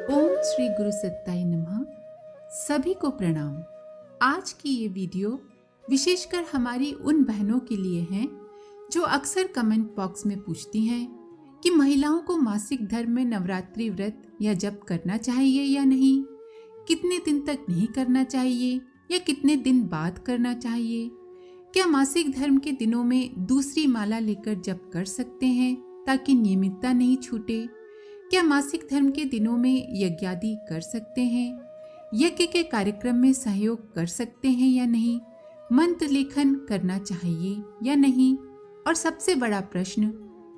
ओम श्री गुरु सत्ताय नमः। सभी को प्रणाम। आज की ये वीडियो विशेषकर हमारी उन बहनों के लिए है जो अक्सर कमेंट बॉक्स में पूछती हैं कि महिलाओं को मासिक धर्म में नवरात्रि व्रत या जप करना चाहिए या नहीं, कितने दिन तक नहीं करना चाहिए या कितने दिन बाद करना चाहिए, क्या मासिक धर्म के दिनों में दूसरी माला लेकर जप कर सकते हैं ताकि नियमितता नहीं छूटे, क्या मासिक धर्म के दिनों में यज्ञादि कर सकते हैं, यज्ञ के कार्यक्रम में सहयोग कर सकते हैं या नहीं, मंत्र लेखन करना चाहिए या नहीं, और सबसे बड़ा प्रश्न,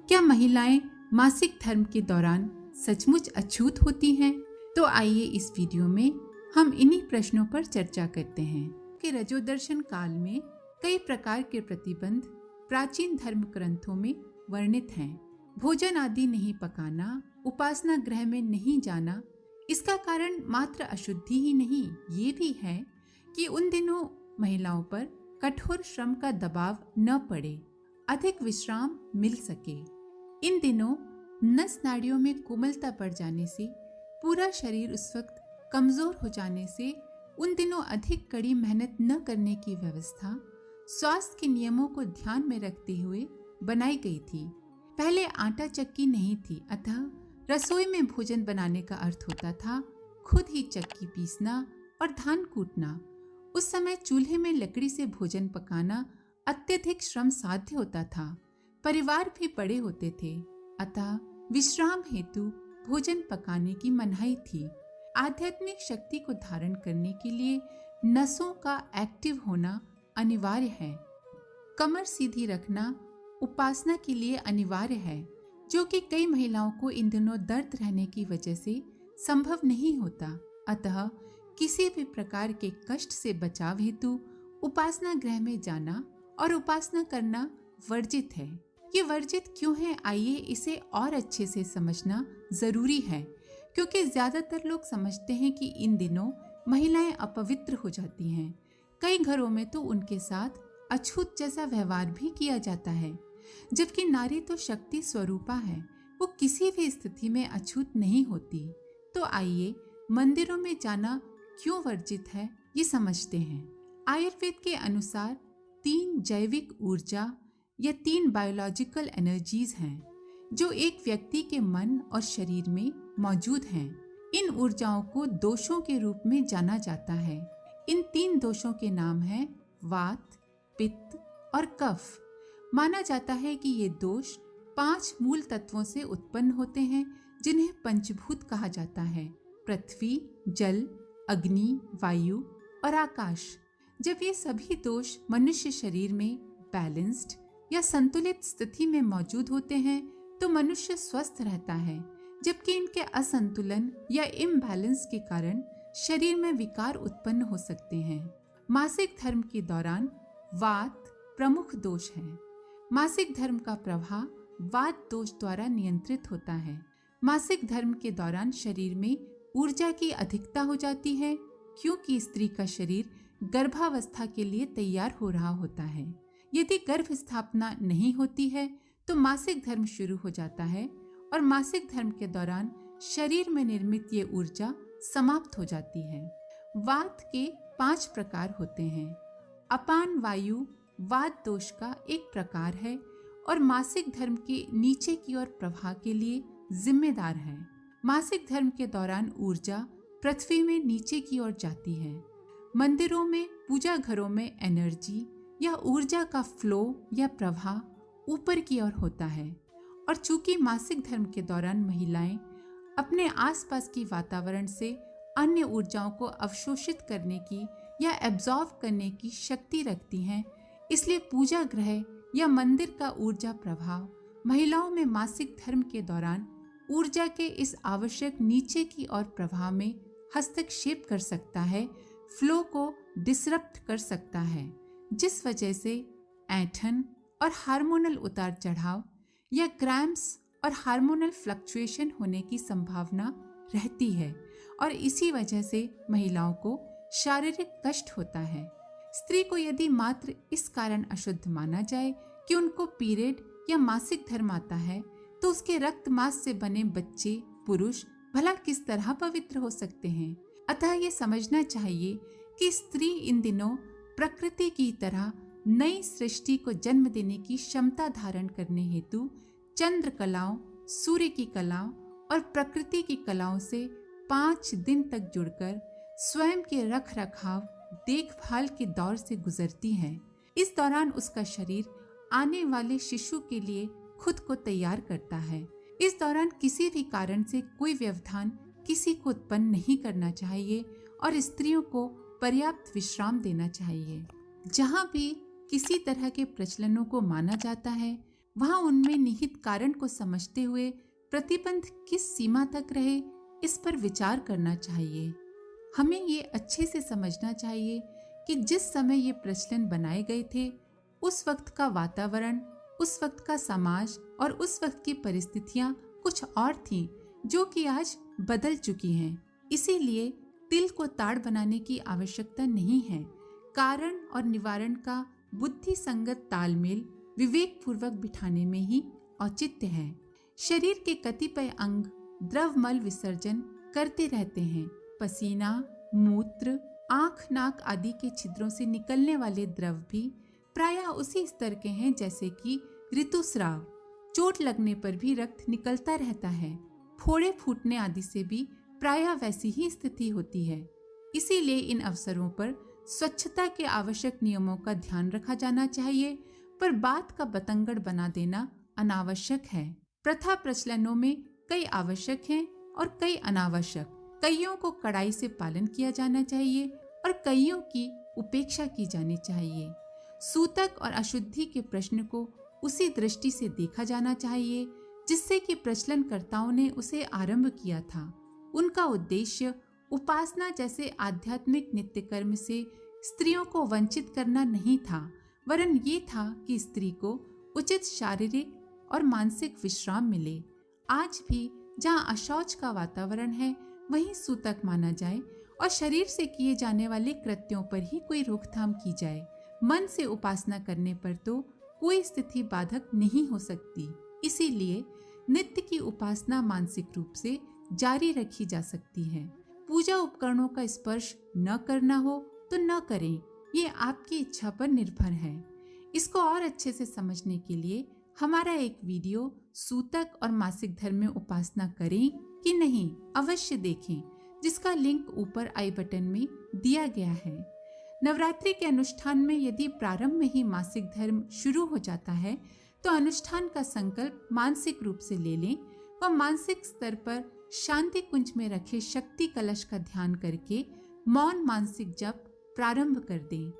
क्या महिलाएं मासिक धर्म के दौरान सचमुच अछूत होती हैं? तो आइए इस वीडियो में हम इन्हीं प्रश्नों पर चर्चा करते हैं कि रजोदर्शन काल में कई प्रकार के प्रतिबंध प्राचीन धर्म ग्रंथों में वर्णित हैं। भोजन आदि नहीं पकाना, उपासना गृह में नहीं जाना, इसका कारण मात्र अशुद्धि ही नहीं, ये भी है कि उन दिनों महिलाओं पर कठोर श्रम का दबाव न पड़े, अधिक विश्राम मिल सके। इन दिनों नस नाड़ियों में कोमलता बढ़ जाने से, पूरा शरीर उस वक्त कमजोर हो जाने से उन दिनों अधिक कड़ी मेहनत न करने की व्यवस्था स्वास्थ्य के नियमों को ध्यान में रखते हुए बनाई गई थी। पहले आटा चक्की नहीं थी, अतः रसोई में भोजन बनाने का अर्थ होता था खुद ही चक्की पीसना और धान कूटना। उस समय चूल्हे में लकड़ी से भोजन पकाना अत्यधिक श्रम साध्य होता था। परिवार भी बड़े होते थे, अतः विश्राम हेतु भोजन पकाने की मनाही थी। आध्यात्मिक शक्ति को धारण करने के लिए नसों का एक्टिव होना अनिवार्य है। कमर सीधी रखना उपासना के लिए अनिवार्य है, जो कि कई महिलाओं को इन दिनों दर्द रहने की वजह से संभव नहीं होता। अतः किसी भी प्रकार के कष्ट से बचाव हेतु उपासना गृह में जाना और उपासना करना वर्जित है। ये वर्जित क्यों है, आइए इसे और अच्छे से समझना जरूरी है, क्योंकि ज्यादातर लोग समझते हैं कि इन दिनों महिलाएं अपवित्र हो जाती हैं। कई घरों में तो उनके साथ अछूत जैसा व्यवहार भी किया जाता है, जबकि नारी तो शक्ति स्वरूपा है, वो किसी भी स्थिति में अछूत नहीं होती। तो आइए मंदिरों में जाना क्यों वर्जित है ये समझते हैं। आयुर्वेद के अनुसार 3 जैविक ऊर्जा या 3 बायोलॉजिकल एनर्जीज हैं जो एक व्यक्ति के मन और शरीर में मौजूद हैं। इन ऊर्जाओं को दोषों के रूप में जाना जाता है। इन 3 दोषों के नाम हैं वात, पित्त और कफ। माना जाता है कि ये दोष 5 मूल तत्वों से उत्पन्न होते हैं, जिन्हें पंचभूत कहा जाता है: पृथ्वी, जल, अग्नि, वायु और आकाश। जब ये सभी दोष मनुष्य शरीर में बैलेंस्ड या संतुलित स्थिति में मौजूद होते हैं तो मनुष्य स्वस्थ रहता है, जबकि इनके असंतुलन या इम्बैलेंस के कारण शरीर में विकार उत्पन्न हो सकते हैं। मासिक धर्म के दौरान वात प्रमुख दोष है। मासिक धर्म का प्रवाह वात दोष द्वारा नियंत्रित होता है। मासिक धर्म के दौरान शरीर में ऊर्जा की अधिकता हो जाती है, क्योंकि स्त्री का शरीर गर्भावस्था के लिए तैयार हो रहा होता है। यदि गर्भ स्थापना नहीं होती है तो मासिक धर्म शुरू हो जाता है और मासिक धर्म के दौरान शरीर में निर्मित ये ऊर्जा समाप्त हो जाती है। वात के 5 प्रकार होते हैं। अपान वायु वात दोष का एक प्रकार है और मासिक धर्म के नीचे की ओर प्रवाह के लिए जिम्मेदार है। मासिक धर्म के दौरान ऊर्जा पृथ्वी में नीचे की ओर जाती है। मंदिरों में, पूजा घरों में एनर्जी या ऊर्जा का फ्लो या प्रवाह ऊपर की ओर होता है। और चूंकि मासिक धर्म के दौरान महिलाएं अपने आसपास की वातावरण से अन्य ऊर्जाओं को अवशोषित करने की या एब्जॉर्ब करने की शक्ति रखती हैं, इसलिए पूजा गृह या मंदिर का ऊर्जा प्रभाव महिलाओं में मासिक धर्म के दौरान ऊर्जा के इस आवश्यक नीचे की ओर प्रवाह में हस्तक्षेप कर सकता है, फ्लो को डिसरप्ट कर सकता है, जिस वजह से ऐंठन और हार्मोनल उतार चढ़ाव या क्रैम्प्स और हार्मोनल फ्लक्चुएशन होने की संभावना रहती है और इसी वजह से महिलाओं को शारीरिक कष्ट होता है। स्त्री को यदि मात्र इस कारण अशुद्ध माना जाए कि उनको पीरियड या मासिक धर्म आता है, तो उसके रक्त मांस से बने बच्चे पुरुष भला किस तरह पवित्र हो सकते हैं? अतः ये समझना चाहिए कि स्त्री इन दिनों प्रकृति की तरह नई सृष्टि को जन्म देने की क्षमता धारण करने हेतु चंद्र कलाओं, सूर्य की कलाओं और प्रकृति की कलाओं से 5 दिन तक जुड़कर स्वयं के रख रखाव देखभाल के दौर से गुजरती है। इस दौरान उसका शरीर आने वाले शिशु के लिए खुद को तैयार करता है। इस दौरान किसी भी कारण से कोई व्यवधान किसी को उत्पन्न नहीं करना चाहिए और स्त्रियों को पर्याप्त विश्राम देना चाहिए। जहाँ भी किसी तरह के प्रचलनों को माना जाता है, वहाँ उनमें निहित कारण को समझते हुए प्रतिबंध किस सीमा तक रहे, इस पर विचार करना चाहिए। हमें ये अच्छे से समझना चाहिए कि जिस समय ये प्रचलन बनाए गए थे, उस वक्त का वातावरण, उस वक्त का समाज और उस वक्त की परिस्थितियां कुछ और थीं, जो कि आज बदल चुकी हैं। इसीलिए तिल को ताड़ बनाने की आवश्यकता नहीं है। कारण और निवारण का बुद्धि संगत तालमेल विवेक पूर्वक बिठाने में ही औचित्य है। शरीर के कतिपय अंग द्रवमल विसर्जन करते रहते हैं। पसीना, मूत्र, आँख, नाक आदि के छिद्रों से निकलने वाले द्रव भी प्रायः उसी स्तर के हैं जैसे कि ऋतुस्राव। चोट लगने पर भी रक्त निकलता रहता है। फोड़े फूटने आदि से भी प्रायः वैसी ही स्थिति होती है। इसीलिए इन अवसरों पर स्वच्छता के आवश्यक नियमों का ध्यान रखा जाना चाहिए, पर बात का बतंगड़ बना देना अनावश्यक है। प्रथा प्रचलनों में कई आवश्यक हैं और कई अनावश्यक। कईयों को कड़ाई से पालन किया जाना चाहिए और कईयों की उपेक्षा की जानी चाहिए। सूतक और अशुद्धि के प्रश्न को उसी दृष्टि से देखा जाना चाहिए जिससे कि प्रचलनकर्ताओं ने उसे आरंभ किया था। उनका उद्देश्य उपासना जैसे आध्यात्मिक नित्य कर्म से स्त्रियों को वंचित करना नहीं था, वरन ये था कि स्त्री को उचित शारीरिक और मानसिक विश्राम मिले। आज भी जहाँ अशौच का वातावरण है, वहीं सूतक माना जाए और शरीर से किए जाने वाले कृत्यों पर ही कोई रोकथाम की जाए। मन से उपासना करने पर तो कोई स्थिति बाधक नहीं हो सकती। इसीलिए नित्य की उपासना मानसिक रूप से जारी रखी जा सकती है। पूजा उपकरणों का स्पर्श न करना हो तो न करें, ये आपकी इच्छा पर निर्भर है। इसको और अच्छे से समझने के लिए हमारा एक वीडियो सूतक और मासिक धर्म में उपासना करें कि नहीं अवश्य देखें, जिसका लिंक ऊपर आई बटन में दिया गया है। नवरात्रि के अनुष्ठान में यदि प्रारंभ में ही मासिक धर्म शुरू हो जाता है तो अनुष्ठान का संकल्प मानसिक रूप से ले लें व मानसिक स्तर पर शांति कुंज में रखे शक्ति कलश का ध्यान करके मौन मानसिक जप प्रारंभ कर दें।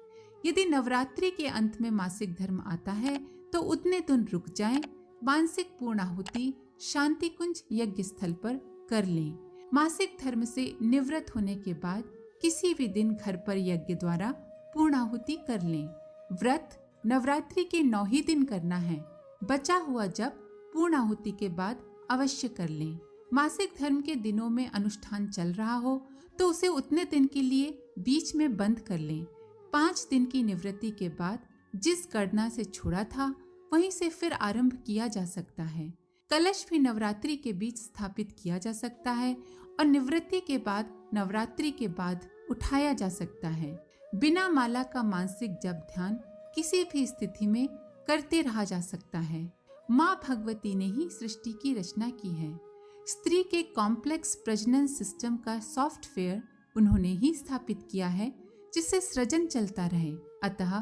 यदि नवरात्रि के अंत में मासिक धर्म आता है तो उतने दिन रुक जाएं, मानसिक पूर्णाहुति शांति कुंज यज्ञ स्थल पर कर लें। मासिक धर्म से निवृत्त होने के बाद किसी भी दिन घर पर यज्ञ द्वारा पूर्णाहुति कर लें। व्रत नवरात्रि के 9 ही दिन करना है। बचा हुआ जप पूर्णाहुति के बाद अवश्य कर लें। मासिक धर्म के दिनों में अनुष्ठान चल रहा हो तो उसे उतने दिन के लिए बीच में बंद कर लें। 5 दिन की निवृत्ति के बाद जिस गणना से छोड़ा था वहीं से फिर आरंभ किया जा सकता है। कलश भी नवरात्रि के बीच स्थापित किया जा सकता है और निवृत्ति के बाद नवरात्रि के बाद उठाया जा सकता है। बिना माला का मानसिक जप ध्यान किसी भी स्थिति में करते रहा जा सकता है। माँ भगवती ने ही सृष्टि की रचना की है। स्त्री के कॉम्प्लेक्स प्रजनन सिस्टम का सॉफ्टवेयर उन्होंने ही स्थापित किया है जिससे सृजन चलता रहे। अतः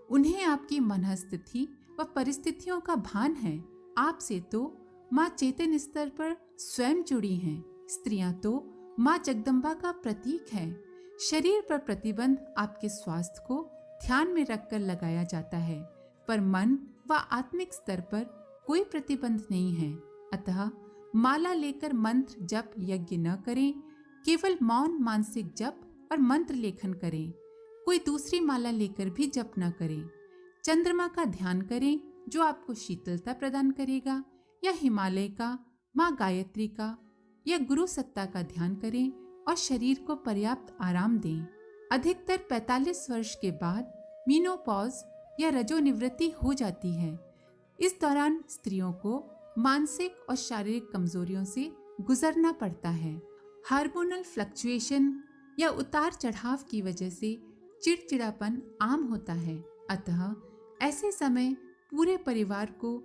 उन्हें आपकी मनस्थिति व परिस्थितियों का भान है। आपसे तो माँ चेतन स्तर पर स्वयं जुड़ी हैं। स्त्रियां तो माँ जगदम्बा का प्रतीक है। शरीर पर प्रतिबंध आपके स्वास्थ्य को ध्यान में रखकर लगाया जाता है, पर मन व आत्मिक स्तर पर कोई प्रतिबंध नहीं है। अतः माला लेकर मंत्र जप यज्ञ न करें, केवल मौन मानसिक जप और मंत्र लेखन करें। कोई दूसरी माला लेकर भी जप न करें। चंद्रमा का ध्यान करें जो आपको शीतलता प्रदान करेगा, या हिमालय का, माँ गायत्री का या गुरु सत्ता का ध्यान करें और शरीर को पर्याप्त आराम दें। अधिकतर 45 वर्ष के बाद मीनोपॉज या रजोनिवृत्ति हो जाती है। इस दौरान स्त्रियों को मानसिक और शारीरिक कमजोरियों से गुजरना पड़ता है। हार्मोनल फ्लक्चुएशन या उतार चढ़ाव की वजह से चिड़चिड़ापन आम होता है। अतः ऐसे समय पूरे परिवार को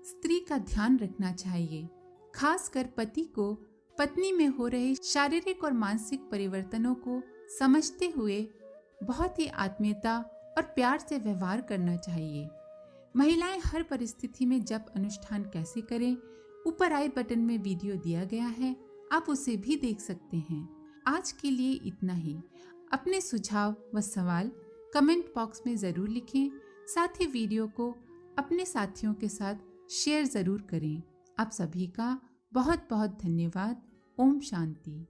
स्त्री का ध्यान रखना चाहिए। खासकर पति को पत्नी में हो रहे शारीरिक और मानसिक परिवर्तनों को समझते हुए बहुत ही आत्मीयता और प्यार से व्यवहार करना चाहिए। महिलाएं हर परिस्थिति में जप अनुष्ठान कैसे करें, ऊपर आई बटन में वीडियो दिया गया है, आप उसे भी देख सकते हैं। आज के लिए इतना ही। अपने सुझाव व सवाल कमेंट बॉक्स में ज़रूर लिखें। साथ ही वीडियो को अपने साथियों के साथ शेयर ज़रूर करें। आप सभी का बहुत बहुत धन्यवाद। ओम शांति।